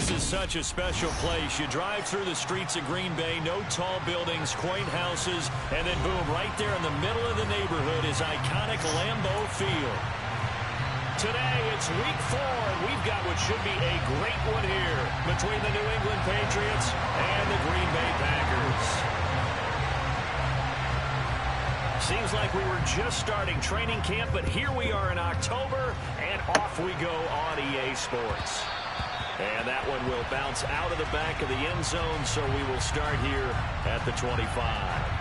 This is such a special place. You drive through the streets of Green Bay, no tall buildings, quaint houses, and then boom, right there in the middle of the neighborhood is iconic Lambeau Field. Today, it's week 4, and we've got what should be a great one here between the New England Patriots and the Green Bay Packers. Seems like we were just starting training camp, but here we are in October, and off we go on EA Sports. And that one will bounce out of the back of the end zone, so we will start here at the 25.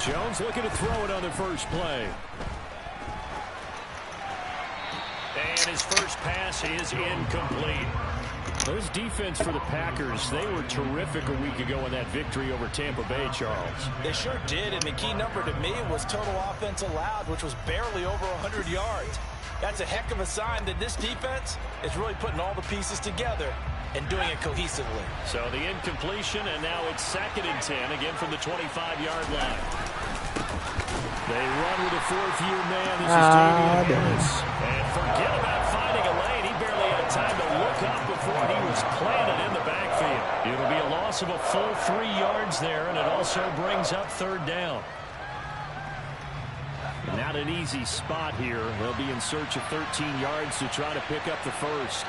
Jones looking to throw it on the first play. And his first pass is incomplete. There's defense for the Packers. They were terrific a week ago in that victory over Tampa Bay, Charles. They sure did, and the key number to me was total offense allowed, which was barely over 100 yards. That's a heck of a sign that this defense is really putting all the pieces together and doing it cohesively. So the incompletion, and now it's 2nd and 10, again from the 25-yard line. They run with a 4th-year man. This is Damian Harris. And forget about finding a lane. He barely had time to look up before he was planted in the backfield. It'll be a loss of a full 3 yards there, and it also brings up 3rd down. Not an easy spot here. They'll be in search of 13 yards to try to pick up the first.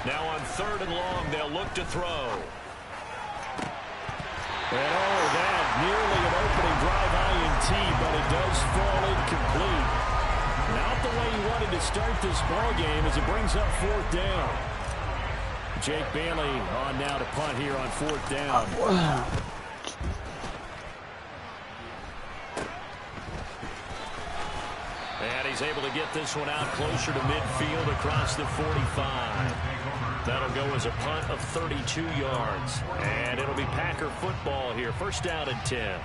Now on 3rd and long, they'll look to throw. And that nearly an opening drive INT, but it does fall incomplete. Not the way he wanted to start this ball game as it brings up 4th down. Jake Bailey on now to punt here on 4th down. And he's able to get this one out closer to midfield across the 45. That'll go as a punt of 32 yards. And it'll be Packer football here. 1st down and 10.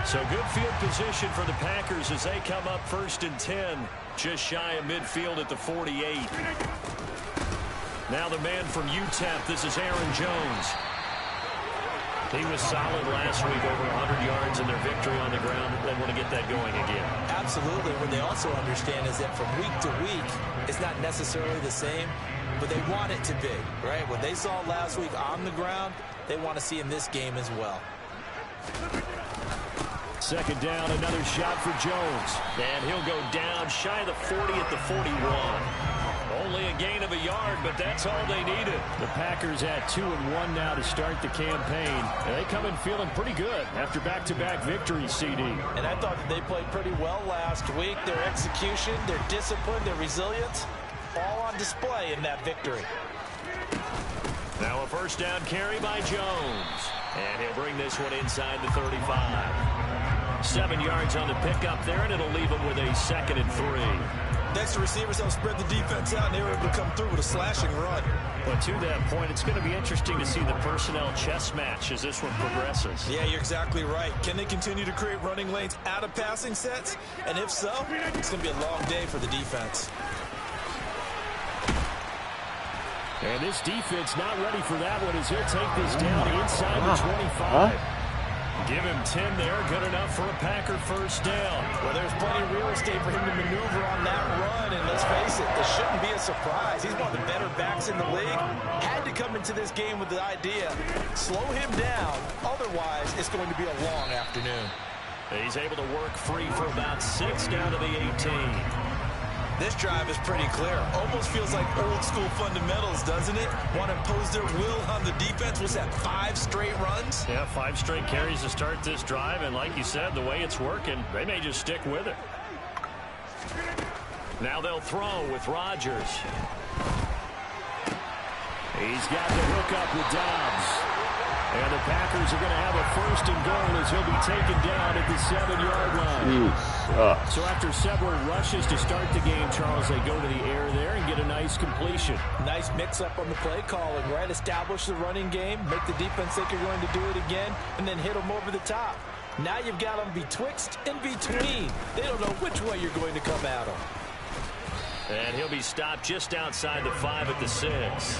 So good field position for the Packers as they come up 1st and 10. Just shy of midfield at the 48. Now the man from UTEP. This is Aaron Jones. He was solid last week, over 100 yards in their victory on the ground. They want to get that going again. Absolutely. What they also understand is that from week to week, it's not necessarily the same, but they want it to be, right? What they saw last week on the ground, they want to see in this game as well. 2nd down, another shot for Jones. And he'll go down shy of the 40 at the 41. Only a gain of a yard, but that's all they needed. The Packers at 2-1 now to start the campaign. And they come in feeling pretty good after back-to-back victories, CD. And I thought that they played pretty well last week. Their execution, their discipline, their resilience, all on display in that victory. Now a 1st down carry by Jones. And he'll bring this one inside the 35. 7 yards on the pickup there, and it'll leave him with a 2nd and 3. Next, the receivers help spread the defense out, and they were able to come through with a slashing run. But to that point, it's going to be interesting to see the personnel chess match as this one progresses. Yeah, you're exactly right. Can they continue to create running lanes out of passing sets? And if so, it's going to be a long day for the defense. And this defense not ready for that one as he'll take this down inside the 25. Give him 10 there. Good enough for a Packer 1st down. Well, there's plenty of real estate for him to maneuver on that run. And let's face it, this shouldn't be a surprise. He's one of the better backs in the league. Had to come into this game with the idea, slow him down. Otherwise, it's going to be a long afternoon. He's able to work free for about 6 down to the 18. This drive is pretty clear. Almost feels like old school fundamentals, doesn't it? Want to impose their will on the defense. What's that, 5 straight runs? Yeah, 5 straight carries to start this drive. And like you said, the way it's working, they may just stick with it. Now they'll throw with Rodgers. He's got the hook up with Dobbs. And the Packers are going to have a 1st and goal as he'll be taken down at the 7-yard line. So after several rushes to start the game, Charles, they go to the air there and get a nice completion. Nice mix-up on the play calling, right? Establish the running game, make the defense think you're going to do it again, and then hit them over the top. Now you've got them betwixt and between. They don't know which way you're going to come at them. And he'll be stopped just outside the 5 at the 6.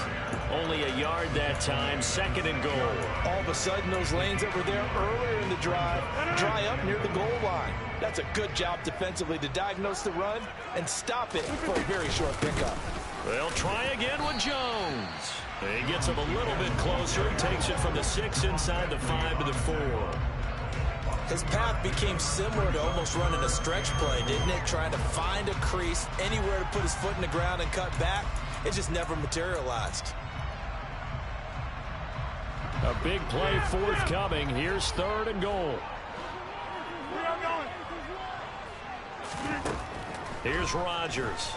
Only a yard that time, 2nd and goal. All of a sudden, those lanes that were there earlier in the drive dry up near the goal line. That's a good job defensively to diagnose the run and stop it for a very short pickup. They'll try again with Jones. He gets him a little bit closer and takes it from the 6 inside the 5 to the 4. His path became similar to almost running a stretch play, didn't it? Trying to find a crease, anywhere to put his foot in the ground and cut back. It just never materialized. A big play forthcoming. Here's 3rd and goal. Here's Rodgers.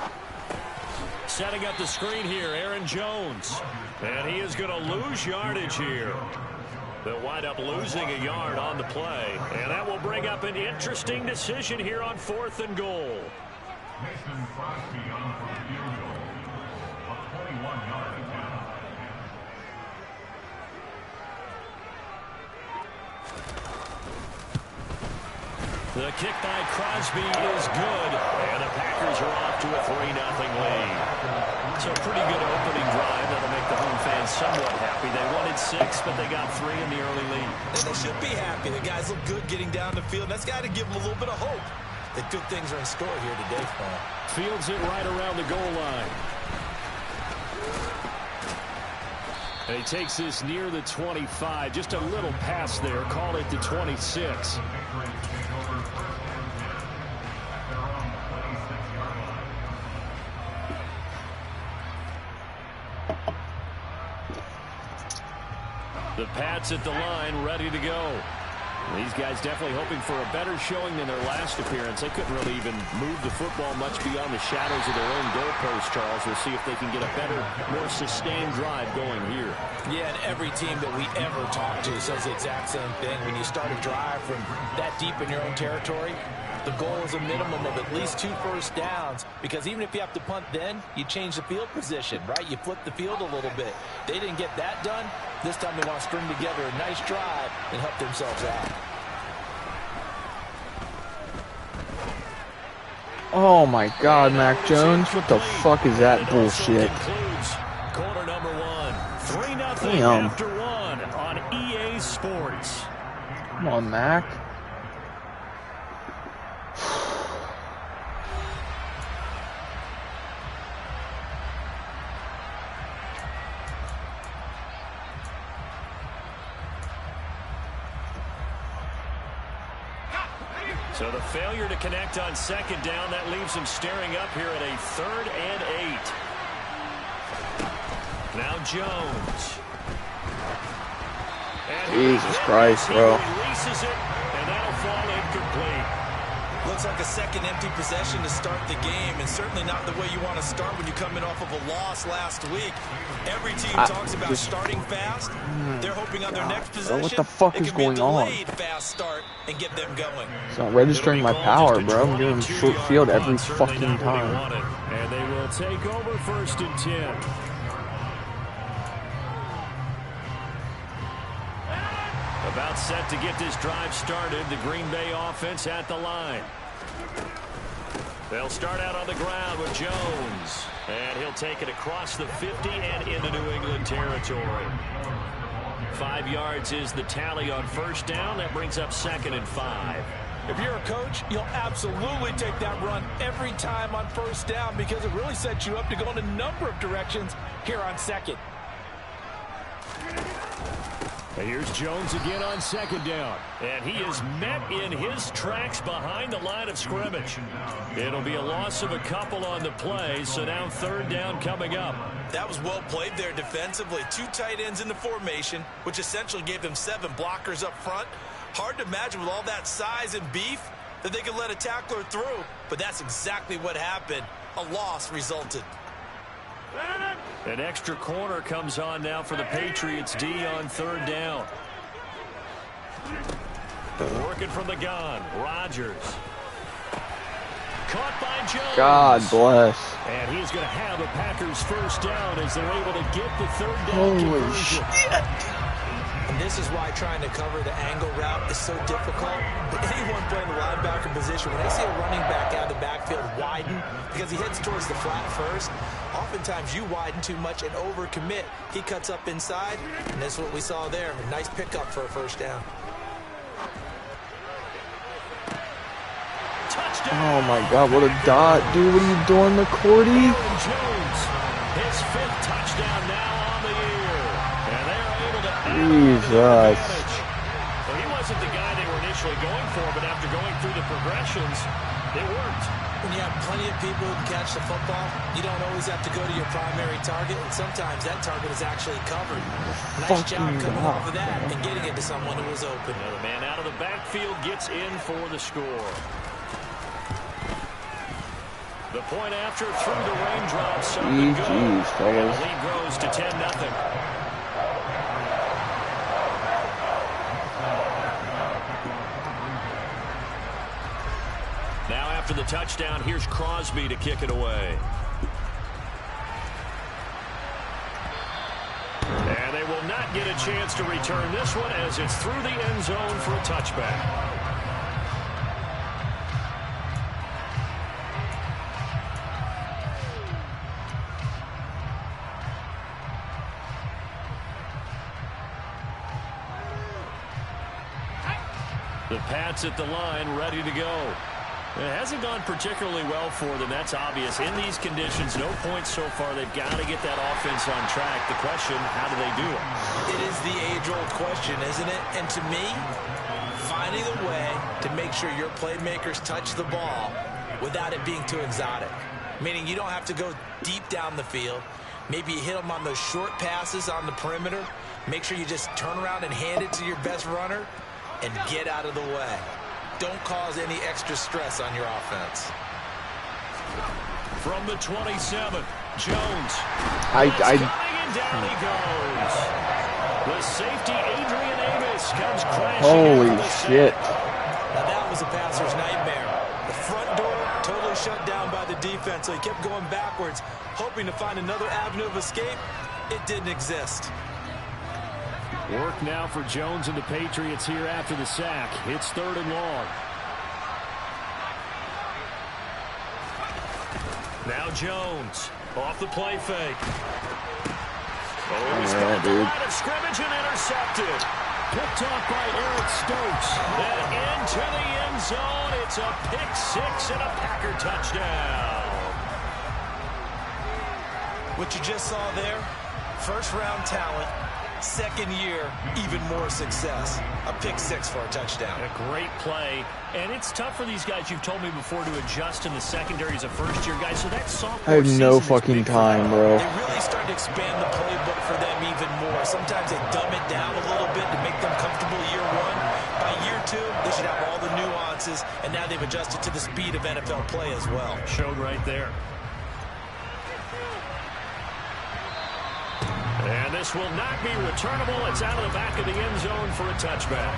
Setting up the screen here, Aaron Jones. And he is going to lose yardage here. They'll wind up losing a yard on the play. And that will bring up an interesting decision here on 4th and goal. The kick by Crosby is good, and the Packers are off to a 3-0 lead. So a pretty good opening drive that'll make the home fans somewhat happy. They wanted 6, but they got 3 in the early lead. And they should be happy. The guys look good getting down the field. That's got to give them a little bit of hope that good things are in store here today for them. Fields it right around the goal line. And he takes this near the 25. Just a little pass there. Call it the 26. The Pats at the line, ready to go. These guys definitely hoping for a better showing than their last appearance. They couldn't really even move the football much beyond the shadows of their own goalpost, Charles. We'll see if they can get a better, more sustained drive going here. Yeah, and every team that we ever talk to says the exact same thing. When you start a drive from that deep in your own territory, the goal is a minimum of at least 2 first downs, because even if you have to punt then, you change the field position, right? You flip the field a little bit. They didn't get that done. This time they want to string together a nice drive and help themselves out. Oh my God, Mac Jones. What the fuck is that bullshit? Quarter number 1. 3-0 Damn. after 1 on EA Sports. Come on, Mac. So the failure to connect on 2nd down, that leaves him staring up here at a 3rd and 8. Now Jones. And Jesus Christ, bro. He releases it, and that'll fall incomplete. Looks like a second empty possession to start the game, and certainly not the way you want to start when you're coming off of a loss last week. Every team talks about starting fast. They're hoping on their next possession. What the fuck is going on? Fast start and get them going. It's not registering my power, bro. I'm doing short field every fucking time. And they will take over 1st and 10. About set to get this drive started. The Green Bay offense at the line. They'll start out on the ground with Jones. And he'll take it across the 50 and into New England territory. 5 yards is the tally on 1st down. That brings up 2nd and 5. If you're a coach, you'll absolutely take that run every time on 1st down, because it really sets you up to go in a number of directions here on 2nd. And here's Jones again on 2nd down. And he is met in his tracks behind the line of scrimmage. It'll be a loss of a couple on the play, so now 3rd down coming up. That was well played there defensively. 2 tight ends in the formation, which essentially gave them 7 blockers up front. Hard to imagine with all that size and beef that they could let a tackler through, but that's exactly what happened. A loss resulted. An extra corner comes on now for the Patriots D on 3rd down. Working from the gun. Rodgers. Caught by Jones. God bless. And he's going to have a Packers first down as they're able to get the third down Holy conversion. shit. And this is why trying to cover the angle route is so difficult. But anyone playing the linebacker position, when they see a running back out of the backfield widen, because he heads towards the flat first, oftentimes you widen too much and overcommit. He cuts up inside, and that's what we saw there. A nice pickup for a first down. Touchdown. Oh my god, what a dot. Dude, what are you doing, McCourty? Jones, his 5th touchdown now on the year. And they're able to add Jesus. Well, he wasn't the guy they were initially going for, but after going through the progressions, it worked. When you have plenty of people who can catch the football, you don't always have to go to your primary target, and sometimes that target is actually covered. Nice job coming off of that and getting it to someone who was open. The man out of the backfield gets in for the score. The point after through the raindrops. So Jeez, fellas. the lead grows to 10-0. Now after the touchdown, here's Crosby to kick it away. And they will not get a chance to return this one as it's through the end zone for a touchback. The Pats at the line, ready to go. It hasn't gone particularly well for them. That's obvious. In these conditions, no points so far. They've got to get that offense on track. The question, how do they do it? It is the age-old question, isn't it? And to me, finding a way to make sure your playmakers touch the ball without it being too exotic. Meaning you don't have to go deep down the field. Maybe you hit them on those short passes on the perimeter. Make sure you just turn around and hand it to your best runner and get out of the way. Don't cause any extra stress on your offense. From the 27, Jones. I And down he goes. The safety, Adrian Amos, comes crashing. Holy shit. Now that was a passer's nightmare. The front door totally shut down by the defense, so he kept going backwards, hoping to find another avenue of escape. It didn't exist. Work now for Jones and the Patriots here after the sack. It's 3rd and long. Now Jones off the play fake. Oh, he's got the line of scrimmage and intercepted. Picked off by Eric Stokes. And into the end zone. It's a pick-6 and a Packer touchdown. What you just saw there, first-round talent. Second year, even more success. A pick-6 for a touchdown. A great play. And it's tough for these guys, you've told me before, to adjust in the secondary as a first-year guy. So that sophomore I have no fucking time, bro. They really started to expand the playbook for them even more. Sometimes they dumb it down a little bit to make them comfortable year 1. By year 2, they should have all the nuances, and now they've adjusted to the speed of NFL play as well. Showed right there. And this will not be returnable. It's out of the back of the end zone for a touchback.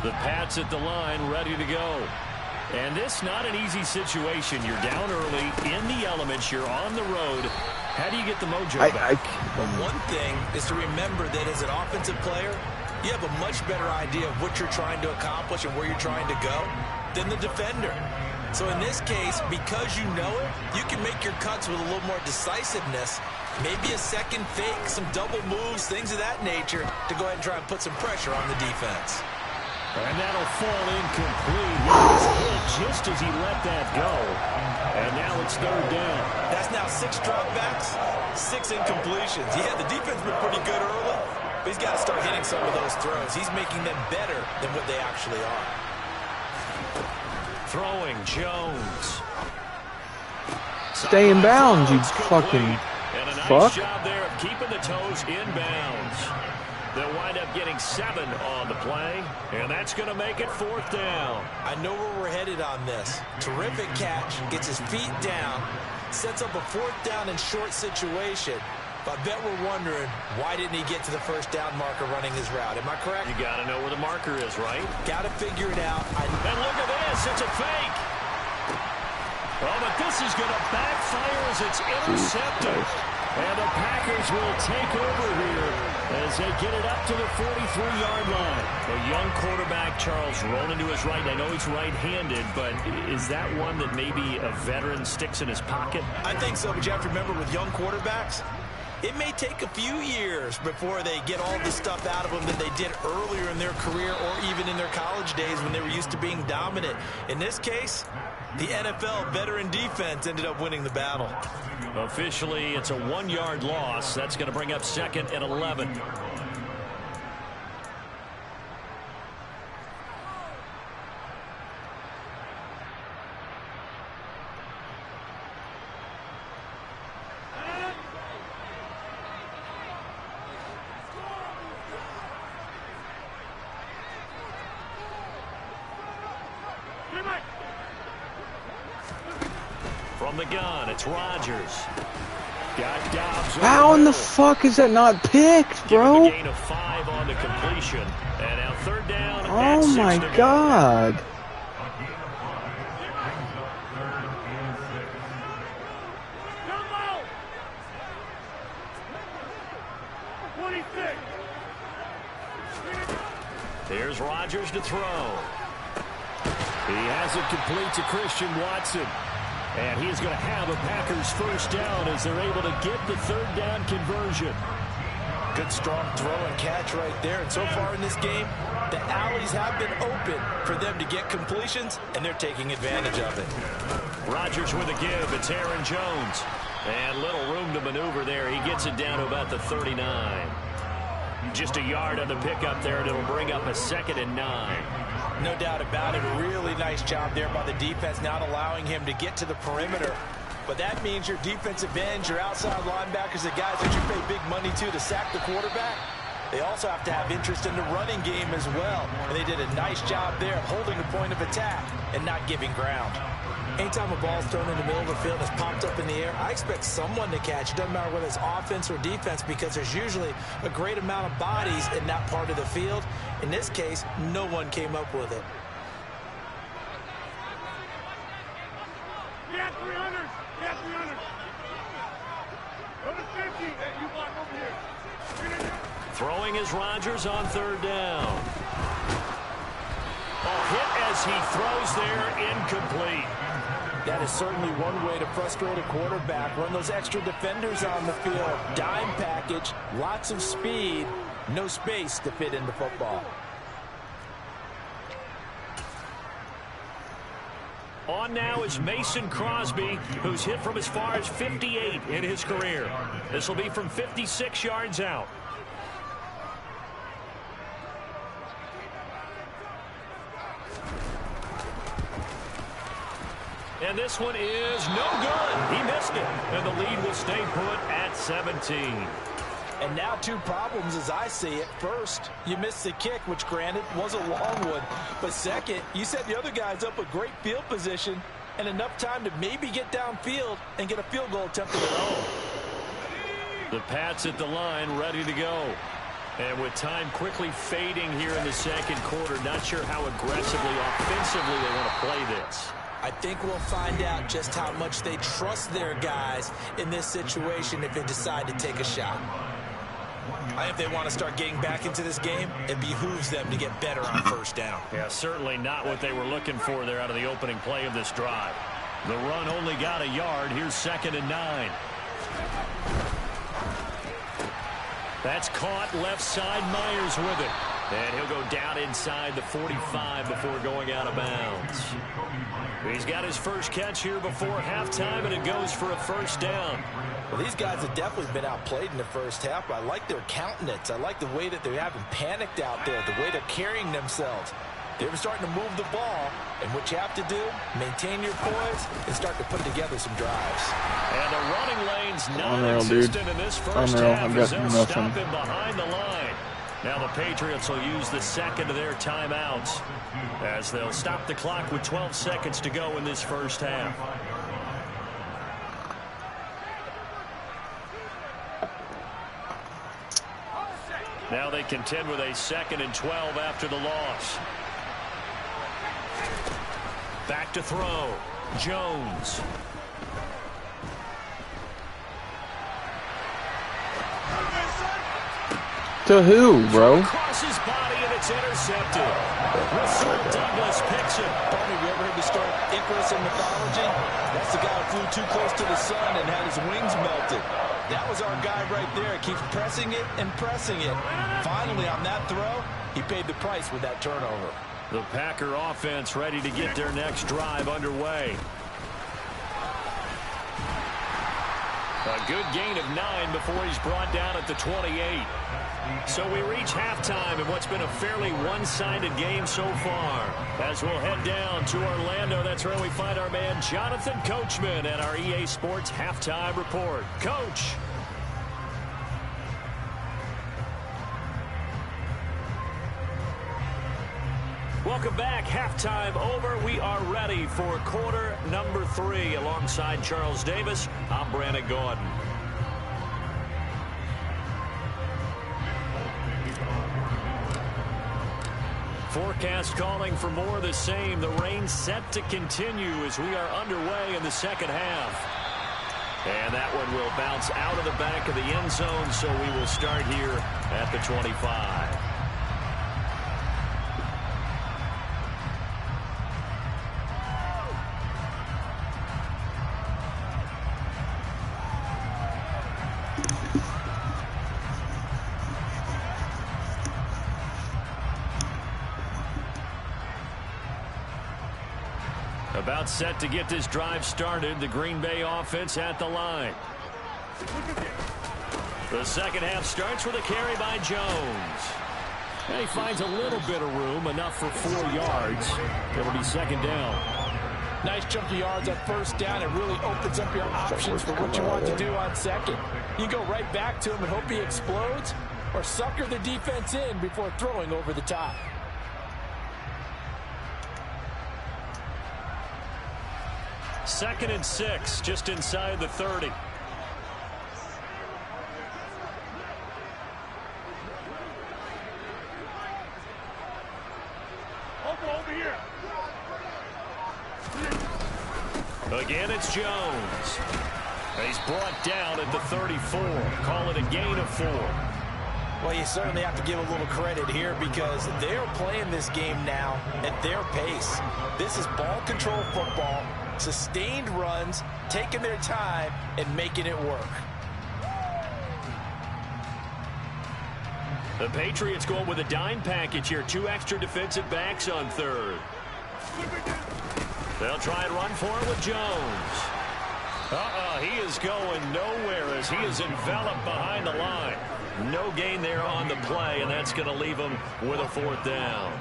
The Pats at the line, ready to go. And this not an easy situation. You're down early, in the elements, you're on the road. How do you get the mojo back? Well, one thing is to remember that as an offensive player, you have a much better idea of what you're trying to accomplish and where you're trying to go than the defender. So in this case, because you know it, you can make your cuts with a little more decisiveness, maybe a second fake, some double moves, things of that nature, to go ahead and try and put some pressure on the defense. And that'll fall incomplete. He was hit just as he let that go. And now it's 3rd down. That's now 6 dropbacks, 6 incompletions. Yeah, the defense been pretty good early. But he's got to start hitting some of those throws. He's making them better than what they actually are. Throwing Jones. Stay in bounds, you fucking and a nice fuck. job there of keeping the toes in bounds. They'll wind up getting 7 on the play, and that's going to make it 4th down. I know where we're headed on this. Terrific catch, gets his feet down, sets up a 4th down and short situation. But I bet we're wondering, why didn't he get to the first down marker running his route? Am I correct? You got to know where the marker is, right? Got to figure it out. And look at this. It's a fake. Oh, but this is going to backfire as it's intercepted. And the Packers will take over here as they get it up to the 43-yard line. A young quarterback, Charles, rolling to his right. I know he's right-handed, but is that one that maybe a veteran sticks in his pocket? I think so, but you have to remember with young quarterbacks, it may take a few years before they get all the stuff out of them that they did earlier in their career or even in their college days when they were used to being dominant. In this case, the NFL veteran defense ended up winning the battle. Officially, it's a 1-yard loss. That's going to bring up 2nd and 11. From the gun, it's Rodgers. Got Dobbs. How in the fuck is that not picked, bro? A gain of 5 on the completion. And now 3rd down. Oh my God. There's Rodgers to throw. He has it complete to Christian Watson. And he's going to have a Packers first down as they're able to get the 3rd down conversion. Good strong throw and catch right there. And so far in this game, the alleys have been open for them to get completions, and they're taking advantage of it. Rodgers with a give. It's Aaron Jones. And little room to maneuver there. He gets it down to about the 39. Just a yard on the pickup there, and it'll bring up a 2nd and 9. No doubt about it. A really nice job there by the defense, not allowing him to get to the perimeter. But that means your defensive ends, your outside linebackers, the guys that you pay big money to sack the quarterback, they also have to have interest in the running game as well. And they did a nice job there of holding the point of attack and not giving ground. Anytime a ball's thrown in the middle of the field and it's popped up in the air, I expect someone to catch. It doesn't matter whether it's offense or defense, because there's usually a great amount of bodies in that part of the field. In this case, no one came up with it. Yeah, 300. Yeah, 300. Go to 50. Hey, you block over here. Throwing is Rodgers on 3rd down. A hit as he throws there, incomplete. That is certainly one way to frustrate a quarterback. Run those extra defenders on the field. Dime package, lots of speed, no space to fit into football. On now is Mason Crosby, who's hit from as far as 58 in his career. This will be from 56 yards out. And this one is no good. He missed it. And the lead will stay put at 17. And now 2 problems as I see it. First, you missed the kick, which granted was a long one. But second, you set the other guys up a great field position and enough time to maybe get downfield and get a field goal attempt of their own. The Pats at the line, ready to go. And with time quickly fading here in the 2nd quarter, not sure how aggressively, offensively they want to play this. I think we'll find out just how much they trust their guys in this situation if they decide to take a shot. If they want to start getting back into this game, it behooves them to get better on 1st down. Yeah, certainly not what they were looking for there out of the opening play of this drive. The run only got a yard. Here's 2nd and 9. That's caught left side. Myers with it. And he'll go down inside the 45 before going out of bounds. He's got his first catch here before halftime, and it goes for a 1st down. Well, these guys have definitely been outplayed in the first half, but I like their countenance. I like the way that they haven't panicked out there, the way they're carrying themselves. They're starting to move the ball, and what you have to do, maintain your poise and start to put together some drives. And the running lane's non-existent in this first half as they'll stop him behind the line. Now the Patriots will use the second of their timeouts as they'll stop the clock with 12 seconds to go in this first half. Now they contend with a 2nd and 12 after the loss. Back to throw. Jones. To who, bro? Across his body, and it's intercepted. Russell Douglas picks it. Tony, have you ever heard the story of Icarus in mythology? That's the guy who flew too close to the sun and had his wings melted. That was our guy right there. Keeps pressing it and pressing it. Finally, on that throw, he paid the price with that turnover. The Packer offense ready to get their next drive underway. A good gain of 9 before he's brought down at the 28. So we reach halftime in what's been a fairly one-sided game so far. As we'll head down to Orlando, that's where we find our man Jonathan Coachman at our EA Sports Halftime Report. Coach. Welcome back. Halftime over. We are ready for quarter number 3. Alongside Charles Davis, I'm Brandon Gordon. Forecast calling for more of the same. The rain set to continue as we are underway in the second half. And that one will bounce out of the back of the end zone, so we will start here at the 25. About set to get this drive started. The Green Bay offense at the line. The second half starts with a carry by Jones. And he finds a little bit of room, enough for 4 yards. It'll be second down. Nice chunk of yards on first down. It really opens up your options for what you want to do on second. You can go right back to him and hope he explodes, or sucker the defense in before throwing over the top. Second and 6, just inside the 30. Over here. Again, it's Jones. He's brought down at the 34. Call it a gain of 4. Well, you certainly have to give a little credit here because they're playing this game now at their pace. This is ball control football, sustained runs, taking their time, and making it work. The Patriots going with a dime package here. 2 extra defensive backs on third. They'll try and run for it with Jones. He is going nowhere as he is enveloped behind the line. No gain there on the play, and that's going to leave him with a 4th down.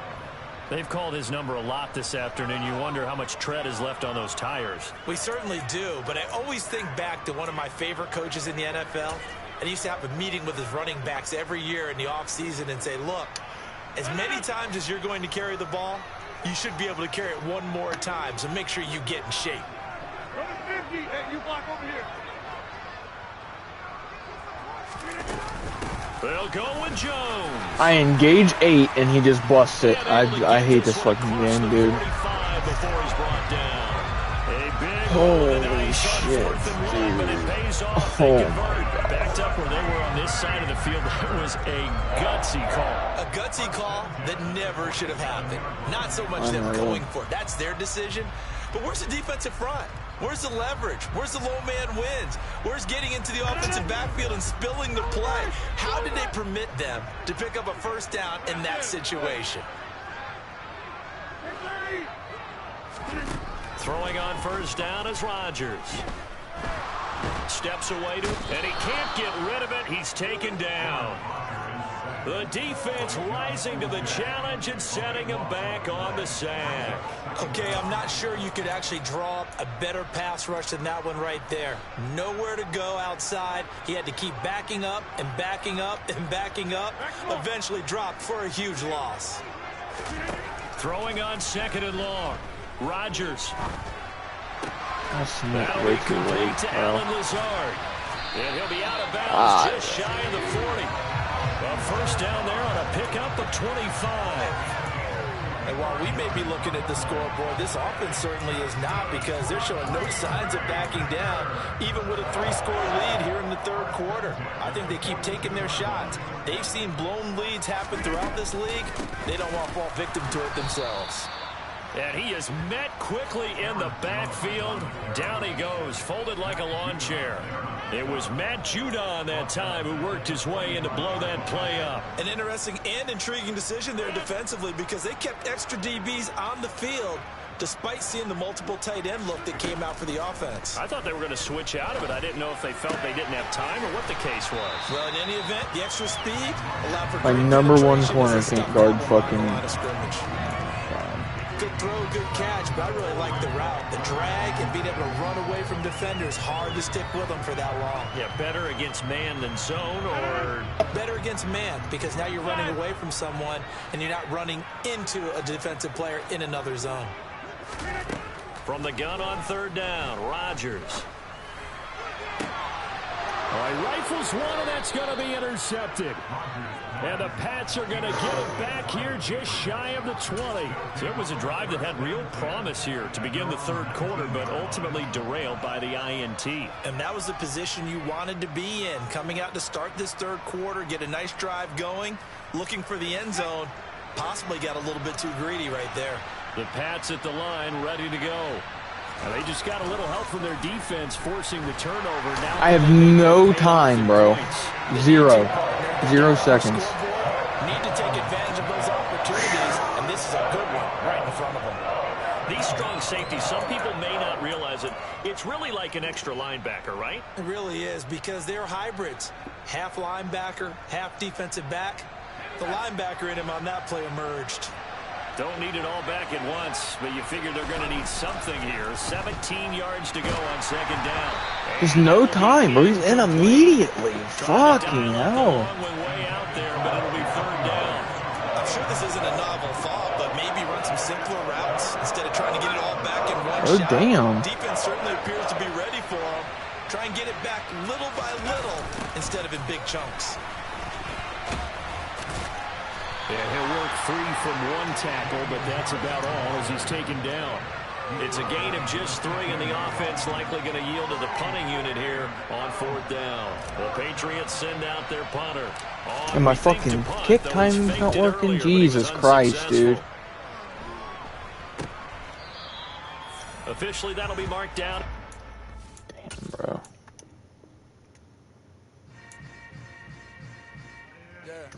They've called his number a lot this afternoon. You wonder how much tread is left on those tires. We certainly do, but I always think back to one of my favorite coaches in the NFL. And he used to have a meeting with his running backs every year in the offseason and say, look, as many times as you're going to carry the ball, you should be able to carry it one more time, so make sure you get in shape. Go to 50. Hey, you block over here. They'll go with Jones. I engage 8 and he just busts it. I hate this fucking game, dude. Holy shit, dude. Oh my God. Backed up where they were on this side of the field. That was a gutsy call. A gutsy call that never should have happened. Not so much them going for it. That's their decision. But where's the defensive front? Where's the leverage? Where's the low man wins? Where's getting into the offensive backfield and spilling the play? How did they permit them to pick up a first down in that situation? Throwing on first down is Rodgers. Steps away to, and he can't get rid of it. He's taken down. The defense rising to the challenge and setting him back on the sack. Okay, I'm not sure you could actually draw up a better pass rush than that one right there. Nowhere to go outside. He had to keep backing up and backing up and backing up. Eventually dropped for a huge loss. Throwing on 2nd and long. Rodgers. That's not That'll way be too complete late, to bro. Alan Lazard. And he'll be out of bounds just shy of the 40. A first down there on a pickup of 25. And while we may be looking at the scoreboard, this offense certainly is not, because they're showing no signs of backing down, even with a 3-score lead here in the 3rd quarter. I think they keep taking their shots. They've seen blown leads happen throughout this league. They don't want to fall victim to it themselves. And he is met quickly in the backfield. Down he goes, folded like a lawn chair. It was Matt Judon that time who worked his way in to blow that play up. An interesting and intriguing decision there defensively, because they kept extra DBs on the field despite seeing the multiple tight end look that came out for the offense. I thought they were going to switch out of it. I didn't know if they felt they didn't have time or what the case was. Well, in any event, the extra speed allowed for My great number one penetration corner as they can't stuffed guard that one fucking. on the line of scrimmage. Good throw, good catch, but I really like the route. The drag and being able to run away from defenders. Hard to stick with them for that long. Yeah, better against man than zone, or better against man, because now you're running away from someone and you're not running into a defensive player in another zone. From the gun on 3rd down, Rodgers. All right, rifles one, and that's going to be intercepted. And the Pats are going to get it back here just shy of the 20. So it was a drive that had real promise here to begin the 3rd quarter, but ultimately derailed by the INT. And that was the position you wanted to be in. Coming out to start this 3rd quarter, get a nice drive going, looking for the end zone. Possibly got a little bit too greedy right there. The Pats at the line, ready to go. Now they just got a little help from their defense, forcing the turnover. Now I have no time, bro. 0 seconds. Need to take advantage of those opportunities, and this is a good one right in front of them. These strong safeties, some people may not realize it. It's really like an extra linebacker, right? It really is, because they're hybrids. Half linebacker, half defensive back. The linebacker in him on that play emerged. Don't need it all back at once, but you figure they're going to need something here. 17 yards to go on 2nd down. There's no time, bro. He's in immediately. Fucking hell. Way out there, but it'll be 3rd down. I'm sure this isn't a novel thought, but maybe run some simpler routes instead of trying to get it all back in one shot. Damn. Defense certainly appears to be ready for him. Try and get it back little by little instead of in big chunks. Yeah, he'll work free from one tackle, but that's about all as he's taken down. It's a gain of just 3, and the offense likely going to yield to the punting unit here on 4th down. The Patriots send out their punter. And my fucking kick timing's not working? Jesus Christ, dude. Officially, that'll be marked down. Damn, bro.